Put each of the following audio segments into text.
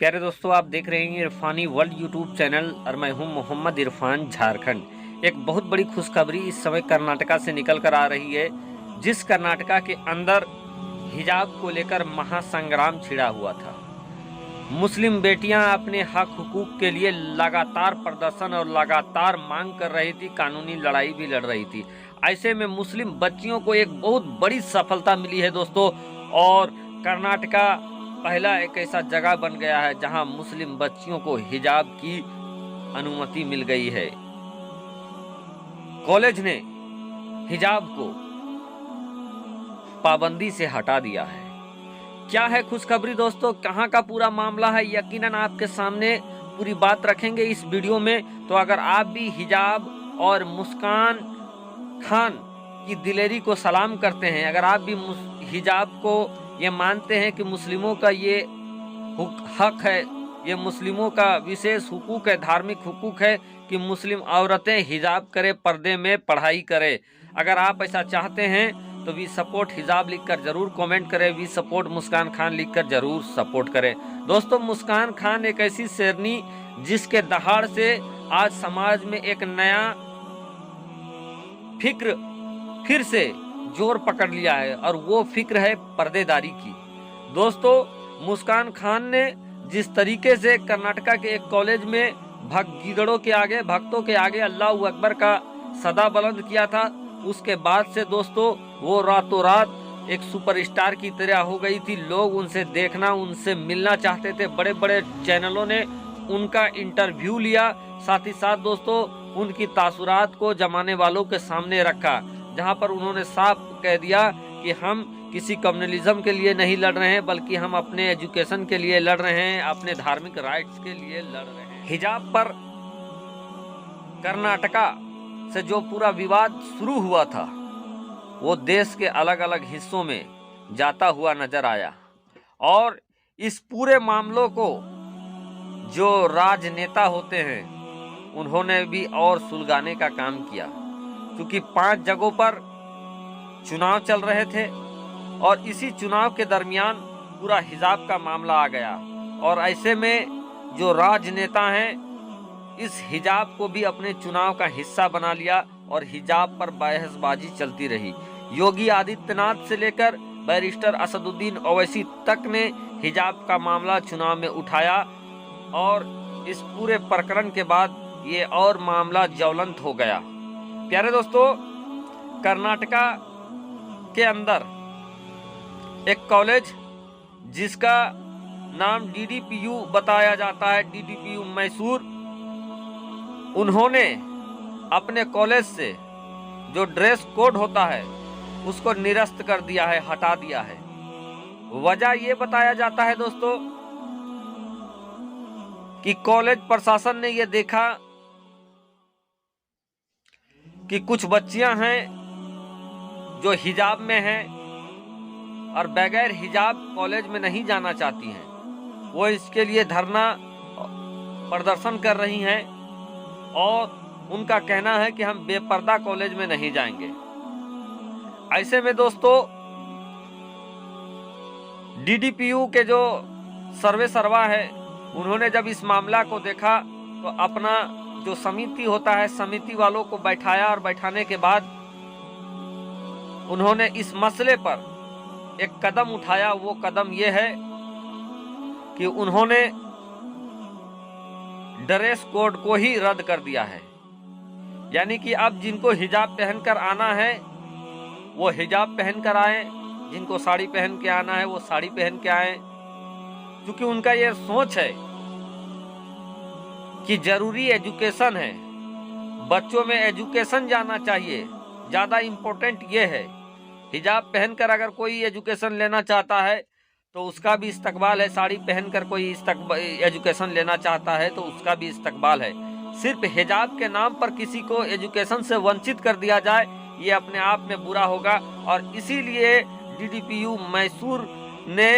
प्यारे दोस्तों, आप देख रहे हैं इरफानी वर्ल्ड यूट्यूब चैनल और मैं हूं मोहम्मद इरफान झारखंड। एक बहुत बड़ी खुशखबरी इस समय कर्नाटका से निकल कर आ रही है, जिस कर्नाटका के अंदर हिजाब को लेकर महासंग्राम छिड़ा हुआ था। मुस्लिम बेटियां अपने हक हुकूक के लिए लगातार प्रदर्शन और लगातार मांग कर रही थी, कानूनी लड़ाई भी लड़ रही थी। ऐसे में मुस्लिम बच्चियों को एक बहुत बड़ी सफलता मिली है दोस्तों, और कर्नाटका पहला एक ऐसा जगह बन गया है जहां मुस्लिम बच्चियों को हिजाब की अनुमति मिल गई है। कॉलेज ने हिजाब को पाबंदी से हटा दिया है। क्या है खुशखबरी दोस्तों, कहां का पूरा मामला है, यकीनन आपके सामने पूरी बात रखेंगे इस वीडियो में। तो अगर आप भी हिजाब और मुस्कान खान की दिलेरी को सलाम करते हैं, अगर आप भी हिजाब को ये मानते हैं कि मुस्लिमों का ये हक है, ये मुस्लिमों का विशेष हुकूक है, धार्मिक हुकूक है कि मुस्लिम औरतें हिजाब करें, पर्दे में पढ़ाई करें, अगर आप ऐसा चाहते हैं तो वी सपोर्ट हिजाब लिखकर जरूर कमेंट करें, वी सपोर्ट मुस्कान खान लिखकर जरूर सपोर्ट करें। दोस्तों, मुस्कान खान एक ऐसी शेरनी जिसके दहाड़ से आज समाज में एक नया फिक्र फिर से जोर पकड़ लिया है, और वो फिक्र है पर्देदारी की। दोस्तों, मुस्कान खान ने जिस तरीके से कर्नाटका के एक कॉलेज में भक्तों के आगे अल्लाह अकबर का सदा बुलंद किया था, उसके बाद से दोस्तों वो रातों रात एक सुपरस्टार की तरह हो गई थी। लोग उनसे देखना, उनसे मिलना चाहते थे। बड़े बड़े चैनलों ने उनका इंटरव्यू लिया, साथ ही साथ दोस्तों उनकी तासुरात को जमाने वालों के सामने रखा, जहां पर उन्होंने साफ कह दिया कि हम किसी कम्युनलिज्म के लिए नहीं लड़ रहे हैं, बल्कि हम अपने एजुकेशन के लिए लड़ रहे हैं, अपने धार्मिक राइट्स के लिए लड़ रहे हैं। हिजाब पर कर्नाटका से जो पूरा विवाद शुरू हुआ था, वो देश के अलग अलग हिस्सों में जाता हुआ नजर आया, और इस पूरे मामलों को जो राजनेता होते हैं उन्होंने भी और सुलगाने का काम किया, क्योंकि 5 जगहों पर चुनाव चल रहे थे, और इसी चुनाव के दरमियान पूरा हिजाब का मामला आ गया। और ऐसे में जो राजनेता हैं इस हिजाब को भी अपने चुनाव का हिस्सा बना लिया, और हिजाब पर बहसबाजी चलती रही। योगी आदित्यनाथ से लेकर बैरिस्टर असदुद्दीन ओवैसी तक ने हिजाब का मामला चुनाव में उठाया, और इस पूरे प्रकरण के बाद ये और मामला ज्वलंत हो गया। प्यारे दोस्तों, कर्नाटका के अंदर एक कॉलेज जिसका नाम DDPU बताया जाता है, DDPU मैसूर, उन्होंने अपने कॉलेज से जो ड्रेस कोड होता है उसको निरस्त कर दिया है, हटा दिया है। वजह ये बताया जाता है दोस्तों कि कॉलेज प्रशासन ने ये देखा कि कुछ बच्चियां हैं जो हिजाब में हैं और बगैर हिजाब कॉलेज में नहीं जाना चाहती हैं, वो इसके लिए धरना प्रदर्शन कर रही हैं, और उनका कहना है कि हम बेपर्दा कॉलेज में नहीं जाएंगे। ऐसे में दोस्तों DDPU के जो सर्वा है, उन्होंने जब इस मामला को देखा तो अपना जो समिति होता है, समिति वालों को बैठाया, और बैठाने के बाद उन्होंने इस मसले पर एक कदम उठाया। वो कदम ये है कि उन्होंने ड्रेस कोड को ही रद्द कर दिया है, यानी कि अब जिनको हिजाब पहनकर आना है वो हिजाब पहनकर आए, जिनको साड़ी पहन के आना है वो साड़ी पहन के आए, क्योंकि उनका ये सोच है कि जरूरी एजुकेशन है, बच्चों में एजुकेशन जाना चाहिए, ज़्यादा इम्पोर्टेंट ये है। हिजाब पहनकर अगर कोई एजुकेशन लेना चाहता है तो उसका भी इस्तकबाल है, साड़ी पहनकर कोई एजुकेशन लेना चाहता है तो उसका भी इस्तकबाल है। सिर्फ हिजाब के नाम पर किसी को एजुकेशन से वंचित कर दिया जाए, ये अपने आप में बुरा होगा, और इसीलिए DDPU मैसूर ने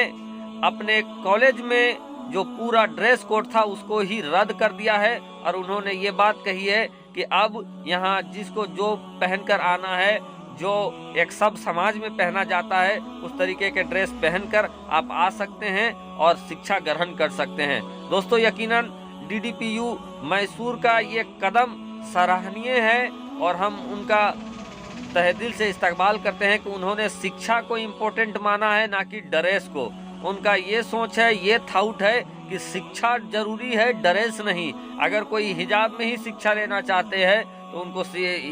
अपने कॉलेज में जो पूरा ड्रेस कोड था उसको ही रद्द कर दिया है, और उन्होंने ये बात कही है कि अब यहाँ जिसको जो पहनकर आना है, जो एक सब समाज में पहना जाता है उस तरीके के ड्रेस पहनकर आप आ सकते हैं और शिक्षा ग्रहण कर सकते हैं। दोस्तों यकीनन DDPU मैसूर का ये कदम सराहनीय है और हम उनका तहे दिल से इस्तकबाल करते हैं कि उन्होंने शिक्षा को इम्पोर्टेंट माना है, ना कि ड्रेस को। उनका ये सोच है, ये थाउट है कि शिक्षा जरूरी है, ड्रेस नहीं। अगर कोई हिजाब में ही शिक्षा लेना चाहते हैं तो उनको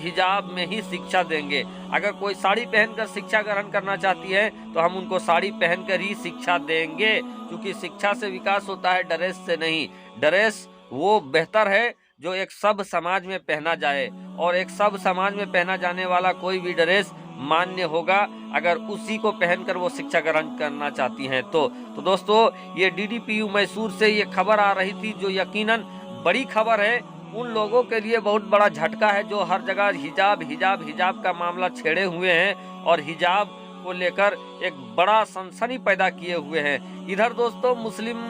हिजाब में ही शिक्षा देंगे। अगर कोई साड़ी पहनकर शिक्षा ग्रहण करना चाहती है तो हम उनको साड़ी पहनकर ही शिक्षा देंगे, क्योंकि शिक्षा से विकास होता है, ड्रेस से नहीं। ड्रेस वो बेहतर है जो एक सब समाज में पहना जाए, और एक सब समाज में पहना जाने वाला कोई भी ड्रेस मान्य होगा अगर उसी को पहनकर वो शिक्षा ग्रहण करना चाहती हैं तो दोस्तों ये DDPU मैसूर से ये खबर आ रही थी, जो यकीनन बड़ी खबर है। उन लोगों के लिए बहुत बड़ा झटका है जो हर जगह हिजाब हिजाब हिजाब का मामला छेड़े हुए हैं और हिजाब को लेकर एक बड़ा सनसनी पैदा किए हुए हैं। इधर दोस्तों मुस्लिम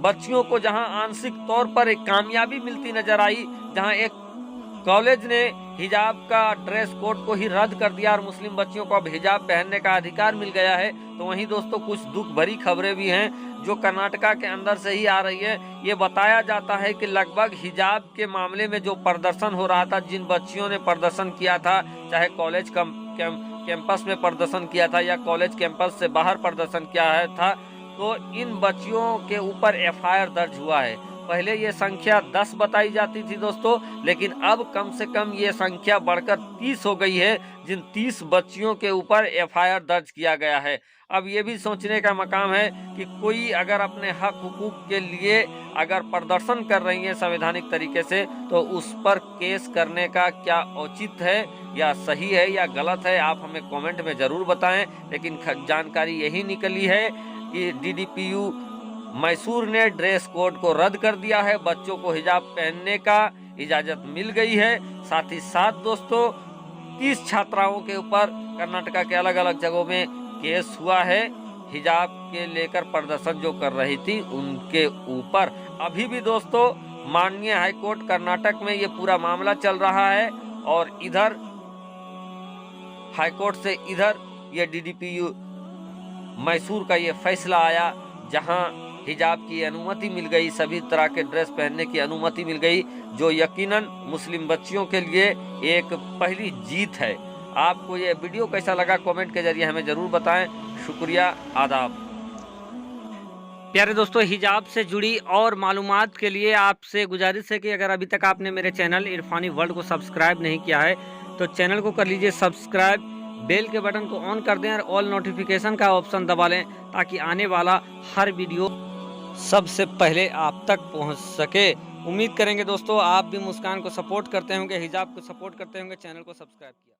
बच्चियों को जहां आंशिक तौर पर एक कामयाबी मिलती नजर आई, जहां एक कॉलेज ने हिजाब का ड्रेस कोड को ही रद्द कर दिया और मुस्लिम बच्चियों को अब हिजाब पहनने का अधिकार मिल गया है, तो वहीं दोस्तों कुछ दुख भरी खबरें भी हैं जो कर्नाटका के अंदर से ही आ रही है। ये बताया जाता है कि लगभग हिजाब के मामले में जो प्रदर्शन हो रहा था, जिन बच्चियों ने प्रदर्शन किया था, चाहे कॉलेज कैंपस में प्रदर्शन किया था या कॉलेज कैंपस से बाहर प्रदर्शन किया था, तो इन बच्चियों के ऊपर FIR दर्ज हुआ है। पहले ये संख्या 10 बताई जाती थी दोस्तों, लेकिन अब कम से कम ये संख्या बढ़कर 30 हो गई है, जिन 30 बच्चियों के ऊपर FIR दर्ज किया गया है। अब ये भी सोचने का मकाम है कि कोई अगर अपने हक हुकूक के लिए अगर प्रदर्शन कर रही है संवैधानिक तरीके से, तो उस पर केस करने का क्या औचित्य है, या सही है या गलत है, आप हमें कमेंट में ज़रूर बताएं। लेकिन जानकारी यही निकली है कि DDPU मैसूर ने ड्रेस कोड को रद्द कर दिया है, बच्चों को हिजाब पहनने का इजाज़त मिल गई है। साथ ही साथ दोस्तों 30 छात्राओं के ऊपर कर्नाटका के अलग अलग जगहों में केस हुआ है, हिजाब के लेकर प्रदर्शन जो कर रही थी उनके ऊपर। अभी भी दोस्तों माननीय हाईकोर्ट कर्नाटक में ये पूरा मामला चल रहा है, और इधर हाईकोर्ट से इधर ये DDPU मैसूर का ये फैसला आया, जहां हिजाब की अनुमति मिल गई, सभी तरह के ड्रेस पहनने की अनुमति मिल गई, जो यकीनन मुस्लिम बच्चियों के लिए एक पहली जीत है। आपको ये वीडियो कैसा लगा कमेंट के जरिए हमें ज़रूर बताएं। शुक्रिया, आदाब। प्यारे दोस्तों, हिजाब से जुड़ी और मालूमात के लिए आपसे गुजारिश है कि अगर अभी तक आपने मेरे चैनल इरफानी वर्ल्ड को सब्सक्राइब नहीं किया है तो चैनल को कर लीजिए सब्सक्राइब, बेल के बटन को ऑन कर दें और ऑल नोटिफिकेशन का ऑप्शन दबा लें, ताकि आने वाला हर वीडियो सबसे पहले आप तक पहुंच सके। उम्मीद करेंगे दोस्तों आप भी मुस्कान को सपोर्ट करते होंगे, हिजाब को सपोर्ट करते होंगे, चैनल को सब्सक्राइब किया।